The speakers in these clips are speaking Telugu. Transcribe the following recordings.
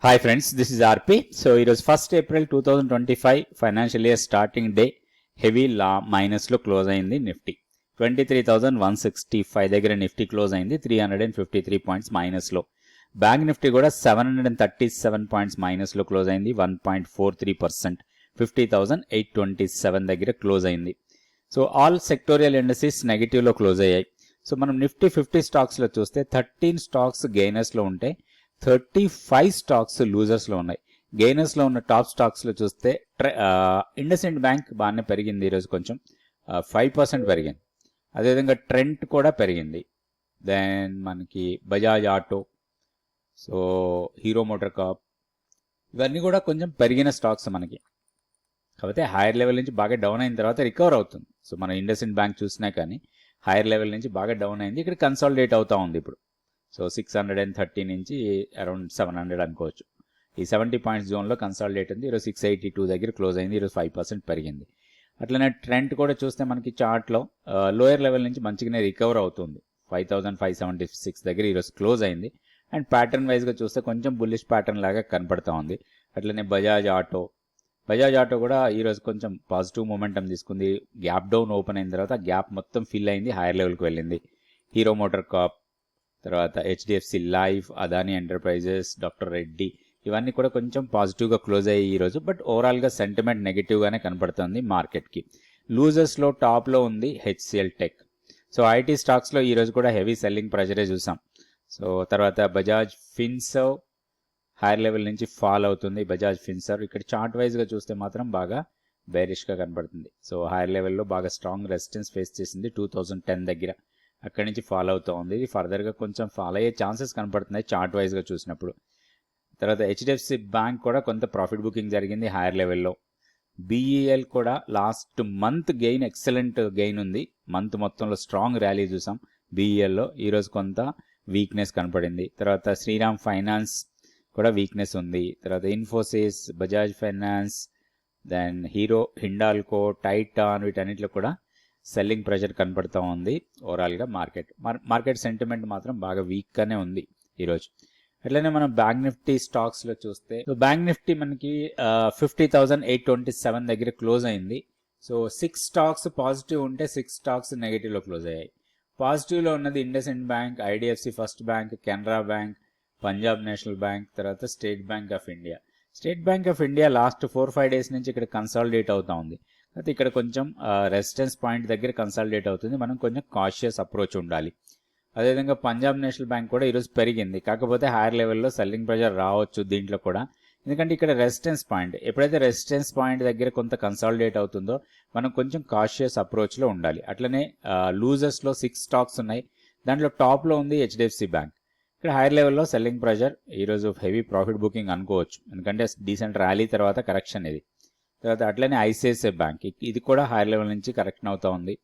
Hi friends, this is RP. So it was 1st April 2025 financial year starting day. Heavy minus లో క్లోజ్ అయింది నిఫ్టీ 23,165 దగ్గర నిఫ్టీ క్లోజ్ అయింది 353 పాయింట్స్ మైనస్ లో. బ్యాంక్ నిఫ్టీ కూడా 737 పాయింట్స్ మైనస్ లో క్లోజ్ అయింది 1.43%, 50,827 దగ్గర క్లోజ్ అయింది. So all sectorial industries negative లో క్లోజ్ అయ్యాయి. సో మనం నిఫ్టీ 50 స్టాక్స్ లో చూస్తే 13 స్టాక్స్ గెయినర్స్ లో ఉంటే 35 స్టాక్స్ లూజర్స్లో ఉన్నాయి. గెయినర్స్లో ఉన్న టాప్ స్టాక్స్లో చూస్తే ఇండస్ఇండ్ బ్యాంక్ బాగానే పెరిగింది, ఈరోజు కొంచెం 5% పెరిగింది. అదేవిధంగా ట్రెంట్ కూడా పెరిగింది. దెన్ మనకి Bajaj auto, so hero motor Corp, ఇవన్నీ కూడా కొంచెం పెరిగిన స్టాక్స్ మనకి. కాకపోతే హైయర్ లెవెల్ నుంచి బాగా డౌన్ అయిన తర్వాత రికవర్ అవుతుంది. సో మన ఇండస్ఇండ్ బ్యాంక్ చూసినా కానీ హైయర్ లెవెల్ నుంచి బాగా డౌన్ అయింది, ఇక్కడ కన్సాలిడేట్ అవుతూ ఉంది ఇప్పుడు. సో 630 నుంచి అరౌండ్ 700 అనుకోవచ్చు. ఈ 70 పాయింట్స్ జోన్లో కన్సాలిడేట్ ఉంది. ఈరోజు 682 దగ్గర క్లోజ్ అయింది, ఈరోజు 5% పెరిగింది. అట్లనే ట్రెండ్ కూడా చూస్తే మనకి చార్ట్లో లోయర్ లెవెల్ నుంచి మంచిగానే రికవర్ అవుతుంది. 5,576 దగ్గర ఈరోజు క్లోజ్ అయింది. అండ్ ప్యాటర్న్ వైజ్గా చూస్తే కొంచెం బుల్లిష్ ప్యాటర్న్ లాగా కనపడతా ఉంది. అట్లనే బజాజ్ ఆటో కూడా ఈరోజు కొంచెం పాజిటివ్ మూమెంటం తీసుకుంది. గ్యాప్ డౌన్ ఓపెన్ అయిన తర్వాత గ్యాప్ మొత్తం ఫిల్ అయింది, హైయర్ లెవెల్కి వెళ్ళింది. హీరో మోటార్ కార్ప్, తర్వాత HDFC life, Adani enterprises, doctor Reddy, ఇవన్నీ కూడా కొంచెం పాజిటివ్గా క్లోజ్ అయ్యాయి ఈరోజు. బట్ ఓవరాల్గా సెంటిమెంట్ నెగిటివ్గానే కనపడుతుంది మార్కెట్కి. లూజర్స్లో టాప్లో ఉంది హెచ్సిఎల్ టెక్. సో ఐటీ స్టాక్స్లో ఈరోజు కూడా హెవీ సెల్లింగ్ ప్రెజరే చూసాం. సో తర్వాత బజాజ్ ఫిన్సర్వ్ హైయర్ లెవెల్ నుంచి ఫాల్ అవుతుంది. బజాజ్ ఫిన్సర్వ్ ఇక్కడ చార్ట్ వైజ్గా చూస్తే మాత్రం బాగా బేరిష్గా కనపడుతుంది. సో హైయర్ లెవెల్లో బాగా స్ట్రాంగ్ రెసిస్టెన్స్ ఫేస్ చేసింది 2010 దగ్గర, అక్కడి నుంచి ఫాలో అవుతూ ఉంది. ఇది ఫర్దర్గా కొంచెం ఫాలో అయ్యే ఛాన్సెస్ కనపడుతున్నాయి చార్ట్ వైజ్గా చూసినప్పుడు. తర్వాత హెచ్డిఎఫ్సి బ్యాంక్ కూడా కొంత ప్రాఫిట్ బుకింగ్ జరిగింది హైయర్ లెవెల్లో. బీఈఎల్ కూడా last month gain, excellent gain ఉంది. మంత్ మొత్తంలో స్ట్రాంగ్ ర్యాలీ చూసాం బీఈఎల్లో. ఈరోజు కొంత వీక్నెస్ కనపడింది. తర్వాత శ్రీరామ్ ఫైనాన్స్ కూడా వీక్నెస్ ఉంది. తర్వాత ఇన్ఫోసిస్, బజాజ్ ఫైనాన్స్, దెన్ హీరో, హిండాల్కో, టైటాన్, వీటన్నిటిలో కూడా సెల్లింగ్ ప్రెషర్ కనపడుతూ ఉంది. ఓవరాల్గా మార్కెట్ సెంటిమెంట్ మాత్రం బాగా వీక్గానే ఉంది ఈరోజు. అట్లనే మనం బ్యాంక్ నిఫ్టీ స్టాక్స్లో చూస్తే బ్యాంక్ నిఫ్టీ మనకి 50,827 దగ్గర క్లోజ్ అయింది. సో 6 స్టాక్స్ పాజిటివ్ ఉంటే 6 స్టాక్స్ నెగిటివ్లో క్లోజ్ అయ్యాయి. పాజిటివ్లో ఉన్నది IndusInd Bank, IDFC First Bank, Canara Bank, Punjab National Bank, తర్వాత State Bank of India. State Bank of India last 4-5 days నుంచి ఇక్కడ కన్సాలిడేట్ అవుతూ ఉంది. అయితే ఇక్కడ కొంచెం రెసిస్టెన్స్ పాయింట్ దగ్గర కన్సాలిడేట్ అవుతుంది, మనం కొంచెం కాషియస్ అప్రోచ్ ఉండాలి. అదేవిధంగా పంజాబ్ నేషనల్ బ్యాంక్ కూడా ఈరోజు పెరిగింది, కాకపోతే హైయర్ లెవెల్లో సెల్లింగ్ ప్రెషర్ రావచ్చు దీంట్లో కూడా. ఎందుకంటే ఇక్కడ రెసిస్టెన్స్ పాయింట్, ఎప్పుడైతే రెసిస్టెన్స్ పాయింట్ దగ్గర కొంత కన్సాలిడేట్ అవుతుందో మనం కొంచెం కాషియస్ అప్రోచ్లో ఉండాలి. అట్లనే లూజర్స్లో 6 స్టాక్స్ ఉన్నాయి, దాంట్లో టాప్లో ఉంది హెచ్డిఎఫ్సి బ్యాంక్. ఇక్కడ హైయర్ లెవెల్లో సెల్లింగ్ ప్రెషర్, ఈరోజు హెవీ ప్రాఫిట్ బుకింగ్ అనుకోవచ్చు, ఎందుకంటే డీసెంట్ ర్యాలీ తర్వాత కరెక్షన్ ఇది. తర్వాత అట్లనే ఐసిఐసిఐ బ్యాంక్, ఇది కూడా హైయర్ లెవెల్ నుంచి కరెక్షన్ అవుతూ ఉంది.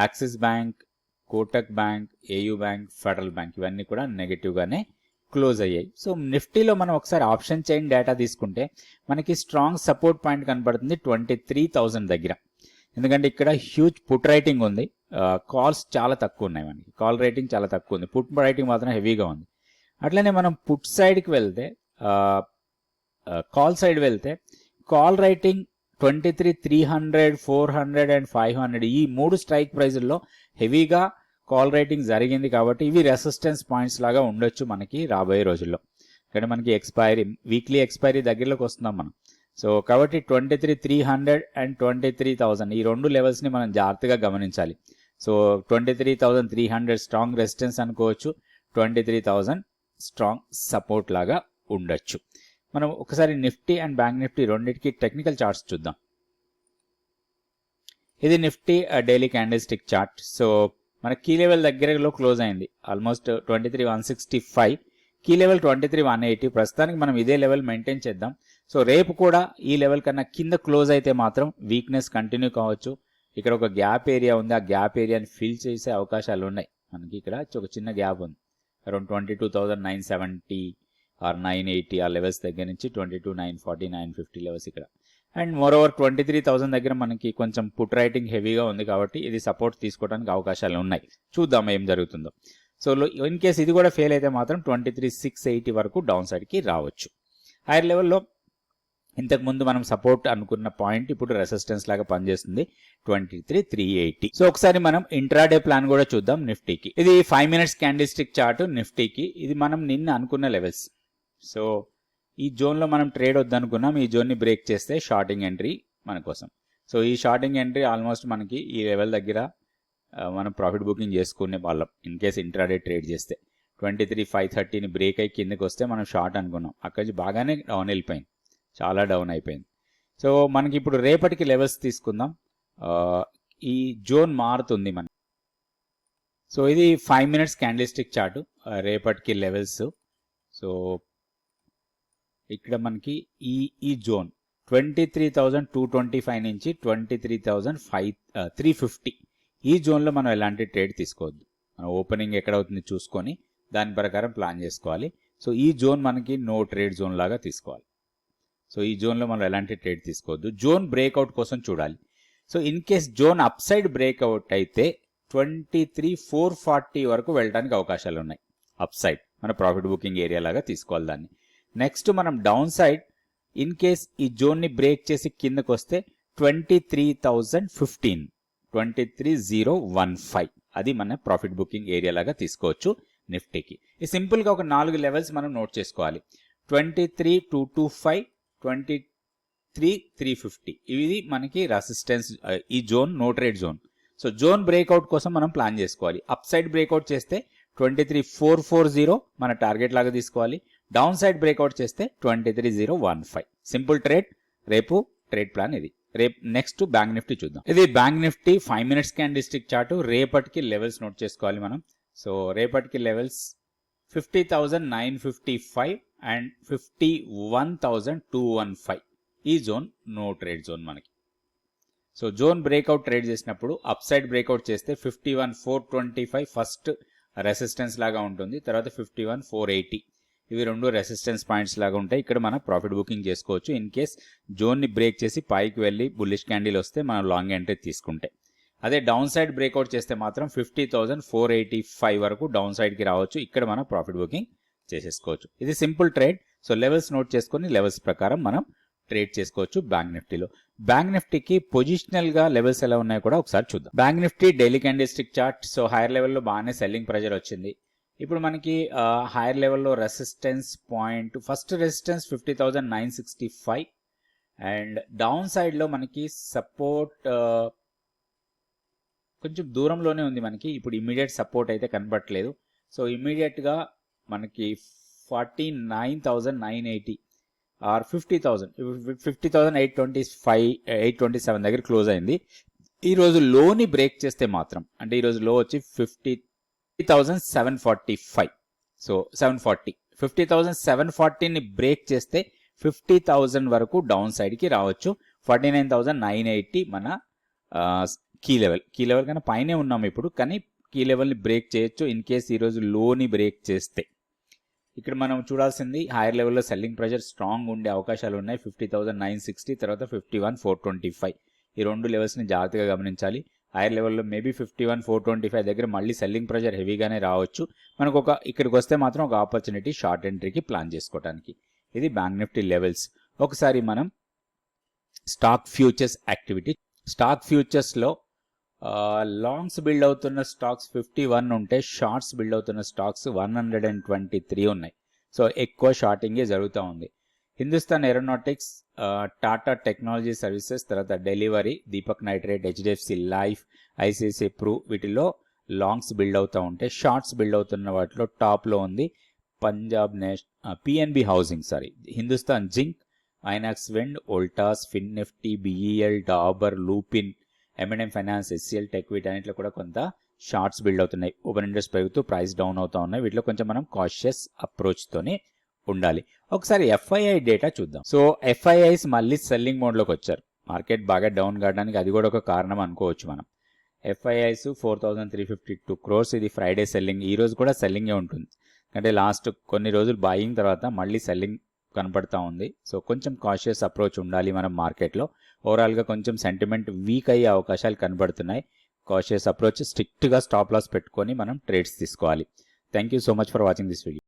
Axis bank, Kotak bank, AU bank, federal bank, ఇవన్నీ కూడా నెగిటివ్గానే క్లోజ్ అయ్యాయి. సో నిఫ్టీలో మనం ఒకసారి ఆప్షన్ చైన్ డేటా తీసుకుంటే మనకి స్ట్రాంగ్ సపోర్ట్ పాయింట్ కనబడుతుంది 23,000 దగ్గర. ఎందుకంటే ఇక్కడ హ్యూజ్ పుట్ రైటింగ్ ఉంది, కాల్స్ చాలా తక్కువ ఉన్నాయి, మనకి కాల్ రైటింగ్ చాలా తక్కువ ఉంది, పుట్ రైటింగ్ మాత్రం హెవీగా ఉంది. అట్లనే మనం పుట్ సైడ్కి వెళ్తే, కాల్ సైడ్ వెళ్తే కాల్ రైటింగ్ 23,300, 400 అండ్ 500, ఈ 3 స్ట్రైక్ ప్రైజుల్లో హెవీగా కాల్ రైటింగ్ జరిగింది. కాబట్టి ఇవి రెసిస్టెన్స్ పాయింట్స్ లాగా ఉండొచ్చు మనకి రాబోయే రోజుల్లో. ఇక్కడ మనకి వీక్లీ ఎక్స్పైరీ దగ్గరలోకి వస్తున్నాం మనం. సో కాబట్టి 23,300 అండ్ 23,000 ఈ 2 లెవెల్స్ని మనం జాగ్రత్తగా గమనించాలి. సో 23,300 స్ట్రాంగ్ రెసిస్టెన్స్ అనుకోవచ్చు, 23,000 స్ట్రాంగ్ సపోర్ట్ లాగా ఉండొచ్చు. మనం ఒకసారి నిఫ్టీ అండ్ బ్యాంక్ నిఫ్టీ రెండింటికి టెక్నికల్ చార్ట్స్ చూద్దాం. ఇది Nifty daily candle stick chart. So మన కీ లెవెల్ దగ్గరలో క్లోజ్ అయింది, ఆల్మోస్ట్ 23,165, కీ లెవెల్ 23,180. ప్రస్తుతానికి మనం ఇదే లెవెల్ మెయింటైన్ చేద్దాం. సో రేపు కూడా ఈ లెవెల్ కన్నా కింద క్లోజ్ అయితే మాత్రం వీక్నెస్ కంటిన్యూ కావచ్చు. ఇక్కడ ఒక గ్యాప్ ఏరియా ఉంది, ఆ గ్యాప్ ఏరియాని ఫిల్ చేసే అవకాశాలు ఉన్నాయి. మనకి ఇక్కడ ఒక చిన్న గ్యాప్ ఉంది, అరౌండ్ 22,970 ఆర్ 980 ఆ లెవెల్స్ దగ్గర నుంచి 22,940, 950 లెవెల్స్ ఇక్కడ. అండ్ మోర్ ఓవర్ 23,000 దగ్గర మనకి కొంచెం పుట్ రైటింగ్ హెవీగా ఉంది, కాబట్టి ఇది సపోర్ట్ తీసుకోవడానికి అవకాశాలు ఉన్నాయి. చూద్దాం ఏం జరుగుతుందో. సో ఇన్ కేస్ ఇది కూడా ఫెయిల్ అయితే మాత్రం 23,680 వరకు డౌన్ సైడ్కి రావచ్చు. హైయర్ లెవెల్లో ఇంతకుముందు మనం సపోర్ట్ అనుకున్న పాయింట్ ఇప్పుడు రెసిస్టెన్స్ లాగా పనిచేస్తుంది 23,380. సో ఒకసారి మనం ఇంట్రాడే ప్లాన్ కూడా చూద్దాం నిఫ్టీకి. ఇది 5 minutes క్యాండిల్స్టిక్ చార్ట్ నిఫ్టీకి. ఇది మనం నిన్న అనుకున్న లెవెల్స్. సో ఈ జోన్లో మనం ట్రేడ్ వద్దనుకున్నాం, ఈ జోన్ని బ్రేక్ చేస్తే షార్టింగ్ ఎంట్రీ మన కోసం. సో ఈ షార్టింగ్ ఎంట్రీ ఆల్మోస్ట్ మనకి ఈ లెవెల్ దగ్గర మనం ప్రాఫిట్ బుకింగ్ చేసుకునే వాళ్ళం ఇన్ కేస్ ఇంట్రాడే ట్రేడ్ చేస్తే. 23,530ని బ్రేక్ అయ్యి కిందకి వస్తే మనం షార్ట్ అనుకున్నాం, అక్కడి నుంచి బాగానే డౌన్ వెళ్ళిపోయింది, చాలా డౌన్ అయిపోయింది. సో మనకి ఇప్పుడు రేపటికి లెవెల్స్ తీసుకుందాం. ఈ జోన్ మారుతుంది మనకి. సో ఇది 5 minutes క్యాండిల్స్టిక్ చార్ట్ రేపటికి లెవెల్స్. సో ఇక్కడ మనకి ఈ జోన్ 23,225 నుంచి 23,350 ఈ జోన్లో మనం ఎలాంటి ట్రేడ్ తీసుకోవద్దు. మనం ఓపెనింగ్ ఎక్కడ అవుతుంది చూసుకొని దాని ప్రకారం ప్లాన్ చేసుకోవాలి. సో ఈ జోన్ మనకి నో ట్రేడ్ జోన్ లాగా తీసుకోవాలి. సో ఈ జోన్లో మనం ఎలాంటి ట్రేడ్ తీసుకోవద్దు, జోన్ బ్రేక్అవుట్ కోసం చూడాలి. So in case zone up side breakout అయితే 23,440 వరకు వెళ్ళడానికి అవకాశాలు ఉన్నాయి. అప్ సైడ్ మన ప్రాఫిట్ బుకింగ్ ఏరియా లాగా తీసుకోవాలి దాన్ని. నెక్స్ట్ మనం డౌన్ సైడ్ ఇన్ కేస్ ఈ జోన్ని బ్రేక్ చేసి కిందకు వస్తే 23,015 23,015 అది మన ప్రాఫిట్ బుకింగ్ ఏరియా లాగా తీసుకోవచ్చు నిఫ్టీకి. ఈ సింపుల్గా ఒక 4 లెవెల్స్ మనం నోట్ చేసుకోవాలి. 23,225 23,350 ఇది మనకి రెసిస్టెన్స్, ఈ zone no trade zone. So zone breakout కోసం మనం ప్లాన్ చేసుకోవాలి. అప్ సైడ్ బ్రేక్అవుట్ చేస్తే 23,440 మన టార్గెట్ లాగా తీసుకోవాలి. డౌన్ సైడ్ బ్రేక్అవుట్ చేస్తే 23,015. Simple trade. రేపు ట్రేడ్ ప్లాన్ ఇది. రేపు నెక్స్ట్ బ్యాంక్ నిఫ్టీ చూద్దాం. ఇది bank Nifty 5 minutes candlestick chart. రేపటికి లెవెల్స్ నోట్ చేసుకోవాలి మనం. సో రేపటికి లెవెల్స్ 50,955 అండ్ 51,215 ఈ జోన్ నో ట్రేడ్ జోన్ మనకి. సో జోన్ బ్రేక్అవుట్ ట్రేడ్ చేసినప్పుడు అప్ సైడ్ బ్రేక్అవుట్ చేస్తే 51,425 ఫస్ట్ రెసిస్టెన్స్ లాగా ఉంటుంది, తర్వాత 51,480 ఇవి రెండు రెసిస్టెన్స్ పాయింట్స్ లాగా ఉంటాయి. ఇక్కడ మనం ప్రాఫిట్ బుకింగ్ చేసుకోవచ్చు ఇన్ కేస్ జోన్ని బ్రేక్ చేసి పైకి వెళ్ళి బుల్లిష్ క్యాండిల్ వస్తే మనం లాంగ్ ఎంట్రీ తీసుకుంటే. అదే డౌన్ సైడ్ బ్రేక్అవుట్ చేస్తే మాత్రం 50,485 వరకు డౌన్ సైడ్కి రావచ్చు, ఇక్కడ మనం ప్రాఫిట్ బుకింగ్ చేసేసుకోవచ్చు. ఇది simple trade. So levels note చేసుకొని లెవెల్స్ ప్రకారం మనం ట్రేడ్ చేసుకోవచ్చు బ్యాంక్ నిఫ్టీలో. బ్యాంక్ నిఫ్టీకి పొజిషనల్ గా లెవెల్స్ ఎలా ఉన్నాయో కూడా ఒకసారి చూద్దాం. Bank Nifty daily candlestick chart. So hire లెవెల్లో బాగానే సెల్లింగ్ ప్రెజర్ వచ్చింది. ఇప్పుడు మనకి హైయర్ లెవెల్లో resistance point, first resistance 50,965 and down సైడ్లో మనకి సపోర్ట్ కొంచెం దూరంలోనే ఉంది మనకి. ఇప్పుడు ఇమీడియట్ సపోర్ట్ అయితే కనబడట్లేదు. సో ఇమీడియట్గా మనకి 49,980 ఆర్ 50,000 50,827 దగ్గర క్లోజ్ అయింది. ఈరోజు లోని బ్రేక్ చేస్తే మాత్రం, అంటే ఈరోజు లో వచ్చి 50,745. సో 740 50,740ని బ్రేక్ చేస్తే 50,000 వరకు డౌన్ సైడ్కి రావచ్చు. 49,980 మన కీ లెవెల్ కన్నా పైనే ఉన్నాం ఇప్పుడు, కానీ కీ లెవెల్ని బ్రేక్ చేయొచ్చు ఇన్ కేస్ ఈరోజు లోని బ్రేక్ చేస్తే. ఇక్కడ మనం చూడాల్సింది హైయర్ లెవెల్లో సెల్లింగ్ ప్రెషర్ స్ట్రాంగ్ ఉండే అవకాశాలు ఉన్నాయి. 50,960 తర్వాత 51,425 ఈ రెండు లెవెల్స్ని జాగ్రత్తగా గమనించాలి. హైయర్ లెవెల్లో మేబీ 51,425 దగ్గర మళ్ళీ సెల్లింగ్ ప్రెషర్ హెవీగానే రావచ్చు. మనకు ఇక్కడికి వస్తే మాత్రం ఒక ఆపర్చునిటీ షార్ట్ ఎంట్రీకి ప్లాన్ చేసుకోవడానికి. ఇది బ్యాంక్ నిఫ్టీ లెవెల్స్. ఒకసారి మనం స్టాక్ ఫ్యూచర్స్ యాక్టివిటీ. స్టాక్ ఫ్యూచర్స్లో లాంగ్స్ బిల్డ్ అవుతున్న స్టాక్స్ 51 ఉంటే షార్ట్స్ బిల్డ్ అవుతున్న స్టాక్స్ 123 ఉన్నాయి. సో ఎక్కువ షార్టింగే జరుగుతూ ఉంది. Hindustan Aeronautics, Tata technology services, తర్వాత Delhivery, Deepak nitrite, HDFC life, ICICI Pru వీటిలో లాంగ్స్ బిల్డ్ అవుతూ ఉంటే షార్ట్స్ బిల్డ్ అవుతున్న వాటిలో టాప్లో ఉంది Punjab PNB housing, Hindustan zinc, Inox wind, Voltas, fin Nifty, BEL, Dabur, Lupin, M&M finance, SCL tech వీటన్నిటిలో కూడా కొంత షార్ట్స్ బిల్డ్ అవుతున్నాయి. ఓపెన్ ఇంట్రెస్ట్ పెరుగుతూ ప్రైస్ డౌన్ అవుతూ ఉన్నాయి. వీటిలో కొంచెం మనం కాషియస్ అప్రోచ్తోనే ఉండాలి. ఒకసారి ఎఫ్ఐఐ డేటా చూద్దాం. సో ఎఫ్ఐఐస్ మళ్ళీ సెల్లింగ్ మోడ్లోకి వచ్చారు. మార్కెట్ బాగా డౌన్ కావడానికి అది కూడా ఒక కారణం అనుకోవచ్చు మనం. ఎఫ్ఐఐస్ 4,352 crores, ఇది ఫ్రైడే సెల్లింగ్. ఈ రోజు కూడా సెల్లింగే ఉంటుంది, అంటే లాస్ట్ కొన్ని రోజులు బాయింగ్ తర్వాత మళ్ళీ సెల్లింగ్ కనపడతా ఉంది. సో కొంచెం కాషియస్ అప్రోచ్ ఉండాలి మనం మార్కెట్లో. ఓవరాల్గా కొంచెం సెంటిమెంట్ వీక్ అయ్యే అవకాశాలు కనబడుతున్నాయి. కాషియస్ అప్రోచ్, స్ట్రిక్ట్గా స్టాప్ లాస్ పెట్టుకొని మనం ట్రేడ్స్ తీసుకోవాలి. Thank you so much for watching this video.